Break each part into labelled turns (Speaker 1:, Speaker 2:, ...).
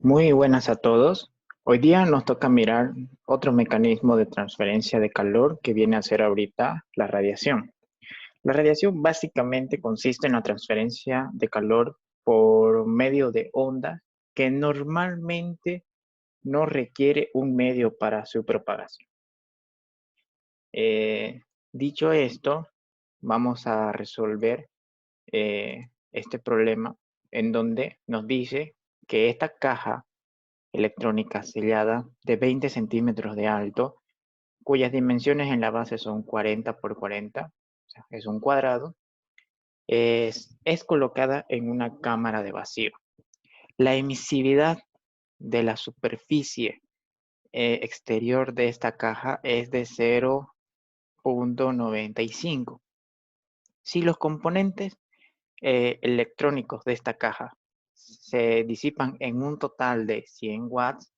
Speaker 1: Muy buenas a todos. Hoy día nos toca mirar otro mecanismo de transferencia de calor que viene a ser ahorita la radiación. La radiación básicamente consiste en la transferencia de calor por medio de ondas que normalmente no requiere un medio para su propagación. Eh, Dicho esto, vamos a resolver este problema en donde nos dice que esta caja electrónica sellada de 20 centímetros de alto, cuyas dimensiones en la base son 40 por 40, o sea, es un cuadrado, es colocada en una cámara de vacío. La emisividad de la superficie exterior de esta caja es de 0,95. Si los componentes electrónicos de esta caja se disipan en un total de 100 watts,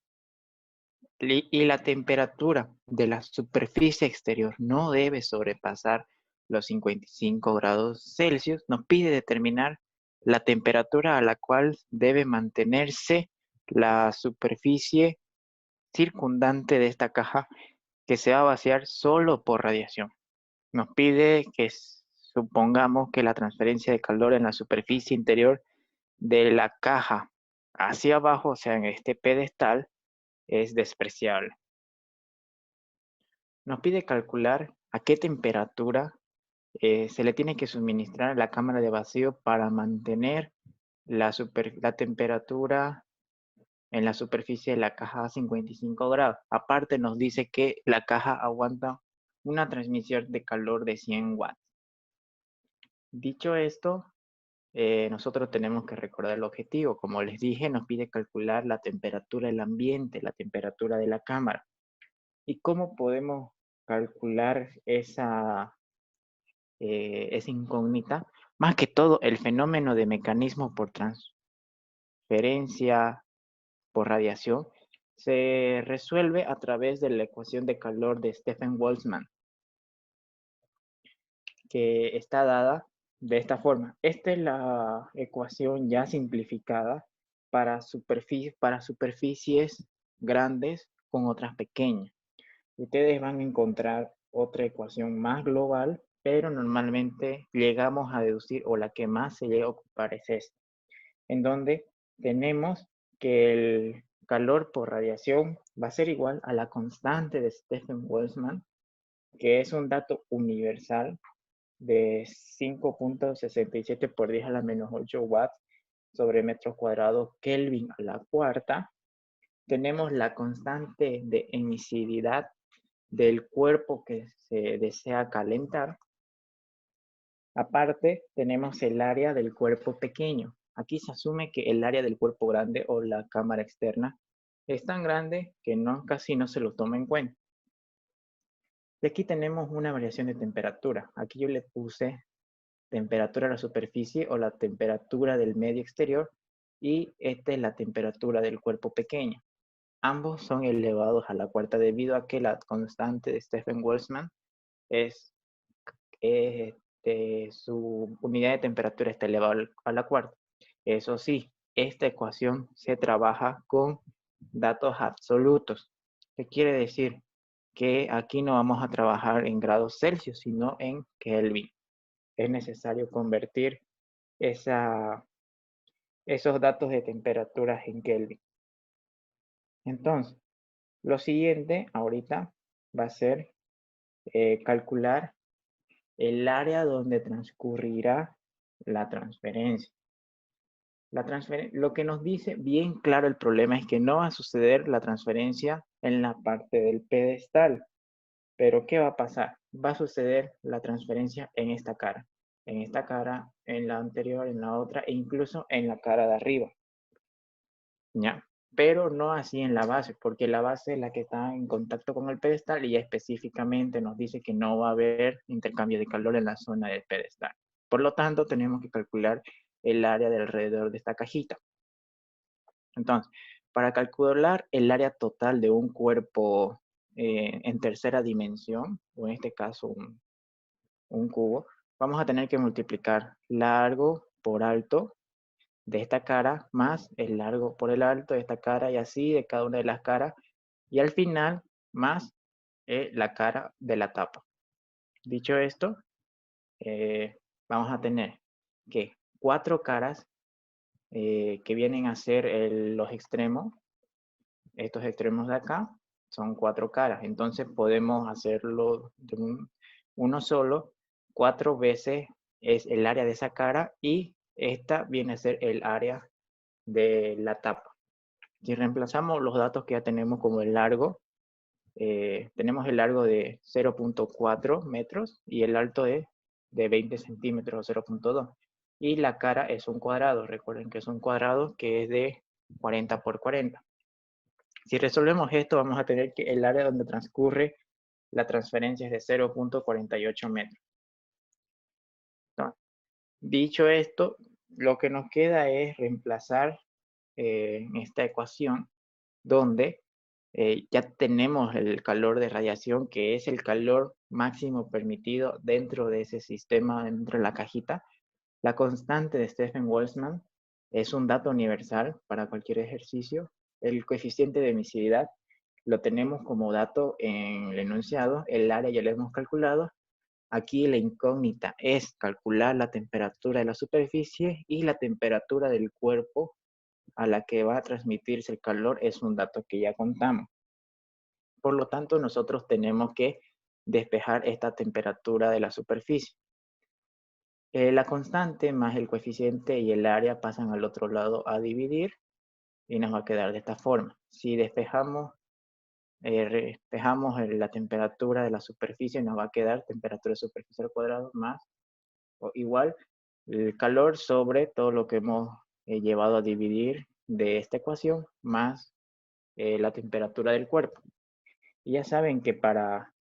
Speaker 1: y la temperatura de la superficie exterior no debe sobrepasar los 55 grados Celsius, nos pide determinar la temperatura a la cual debe mantenerse la superficie circundante de esta caja que se va a vaciar solo por radiación. Nos pide que supongamos que la transferencia de calor en la superficie interior de la caja hacia abajo, o sea, en este pedestal, es despreciable. Nos pide calcular a qué temperatura se le tiene que suministrar a la cámara de vacío para mantener la temperatura en la superficie de la caja a 55 grados. Aparte nos dice que la caja aguanta una transmisión de calor de 100 watts. Dicho esto, nosotros tenemos que recordar el objetivo. Como les dije, nos pide calcular la temperatura del ambiente, la temperatura de la cámara. ¿Y cómo podemos calcular esa incógnita? Más que todo, el fenómeno de mecanismo por transferencia, por radiación, se resuelve a través de la ecuación de calor de Stefan Boltzmann, que está dada de esta forma. Esta es la ecuación ya simplificada para superficies grandes con otras pequeñas. Ustedes van a encontrar otra ecuación más global, pero normalmente llegamos a deducir, o la que más se llega a ocupar es esta, en donde tenemos que el calor por radiación va a ser igual a la constante de Stefan Boltzmann, que es un dato universal de 5,67 por 10 a la menos 8 watts sobre metros cuadrados Kelvin a la cuarta. Tenemos la constante de emisividad del cuerpo que se desea calentar. Aparte, tenemos el área del cuerpo pequeño. Aquí se asume que el área del cuerpo grande o la cámara externa es tan grande que casi no se lo toma en cuenta. Y aquí tenemos una variación de temperatura. Aquí yo le puse temperatura de la superficie o la temperatura del medio exterior, y esta es la temperatura del cuerpo pequeño. Ambos son elevados a la cuarta debido a que la constante de Stefan Boltzmann es, su unidad de temperatura está elevada a la cuarta. Eso sí, esta ecuación se trabaja con datos absolutos. ¿Qué quiere decir? Que aquí no vamos a trabajar en grados Celsius, sino en Kelvin. Es necesario convertir esos datos de temperaturas en Kelvin. Entonces, lo siguiente ahorita va a ser calcular el área donde transcurrirá la transferencia. Lo que nos dice bien claro el problema es que no va a suceder la transferencia en la parte del pedestal. Pero ¿qué va a pasar? Va a suceder la transferencia en esta cara. En esta cara, en la anterior, en la otra e incluso en la cara de arriba. ¿Ya? Pero no así en la base, porque la base es la que está en contacto con el pedestal y ya específicamente nos dice que no va a haber intercambio de calor en la zona del pedestal. Por lo tanto, tenemos que calcular el área de alrededor de esta cajita. Entonces, para calcular el área total de un cuerpo en tercera dimensión, o en este caso un cubo, vamos a tener que multiplicar largo por alto de esta cara más el largo por el alto de esta cara y así de cada una de las caras y al final más la cara de la tapa. Dicho esto, vamos a tener que 4 caras que vienen a ser los extremos. Estos extremos de acá son 4 caras, entonces podemos hacerlo de uno solo. 4 veces es el área de esa cara y esta viene a ser el área de la tapa. Si reemplazamos los datos que ya tenemos como el largo, tenemos el largo de 0.4 metros y el alto de 20 centímetros o 0.2. Y la cara es un cuadrado, recuerden que es un cuadrado que es de 40 por 40. Si resolvemos esto, vamos a tener que el área donde transcurre la transferencia es de 0.48 metros. Entonces, dicho esto, lo que nos queda es reemplazar esta ecuación donde ya tenemos el calor de radiación, que es el calor máximo permitido dentro de ese sistema, dentro de la cajita. La constante de Stefan-Boltzmann es un dato universal para cualquier ejercicio. El coeficiente de emisividad lo tenemos como dato en el enunciado, el área ya lo hemos calculado. Aquí la incógnita es calcular la temperatura de la superficie y la temperatura del cuerpo a la que va a transmitirse el calor es un dato que ya contamos. Por lo tanto, nosotros tenemos que despejar esta temperatura de la superficie. La constante más el coeficiente y el área pasan al otro lado a dividir y nos va a quedar de esta forma. Si despejamos la temperatura de la superficie, nos va a quedar temperatura de superficie al cuadrado más o igual el calor sobre todo lo que hemos llevado a dividir de esta ecuación más la temperatura del cuerpo. Y ya saben que para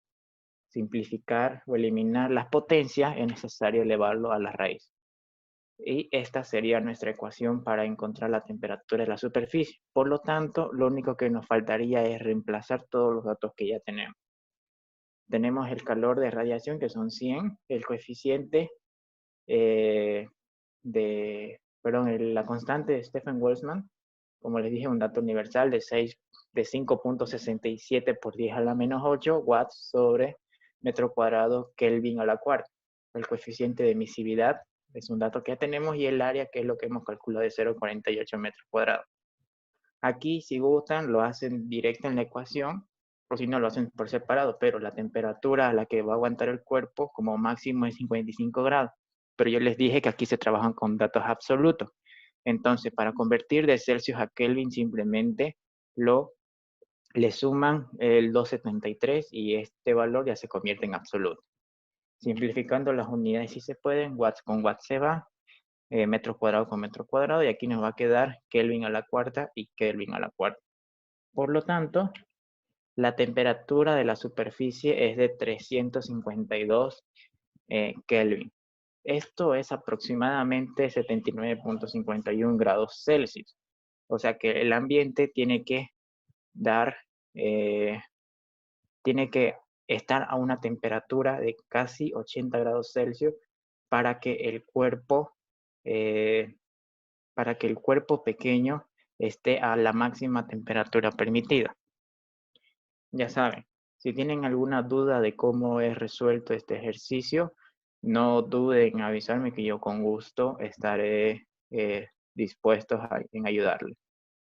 Speaker 1: simplificar o eliminar las potencias es necesario elevarlo a la raíz. Y esta sería nuestra ecuación para encontrar la temperatura de la superficie. Por lo tanto, lo único que nos faltaría es reemplazar todos los datos que ya tenemos. Tenemos el calor de radiación, que son 100, el coeficiente la constante de Stefan-Boltzmann, como les dije, un dato universal de 5.67 por 10 a la menos 8 watts sobre metro cuadrado Kelvin a la cuarta. El coeficiente de emisividad es un dato que ya tenemos y el área, que es lo que hemos calculado, de 0.48 metros cuadrados. Aquí, si gustan, lo hacen directo en la ecuación, o si no, lo hacen por separado, pero la temperatura a la que va a aguantar el cuerpo como máximo es 55 grados. Pero yo les dije que aquí se trabajan con datos absolutos. Entonces, para convertir de Celsius a Kelvin, simplemente le suman el 273 y este valor ya se convierte en absoluto. Simplificando las unidades, si se pueden, watts con watts se va, metros cuadrados con metros cuadrados, y aquí nos va a quedar Kelvin a la cuarta y Kelvin a la cuarta. Por lo tanto, la temperatura de la superficie es de 352 Kelvin. Esto es aproximadamente 79.51 grados Celsius. O sea que el ambiente tiene que estar a una temperatura de casi 80 grados Celsius para que el cuerpo pequeño esté a la máxima temperatura permitida. Ya saben, si tienen alguna duda de cómo es resuelto este ejercicio, no duden en avisarme, que yo con gusto estaré dispuesto en ayudarles.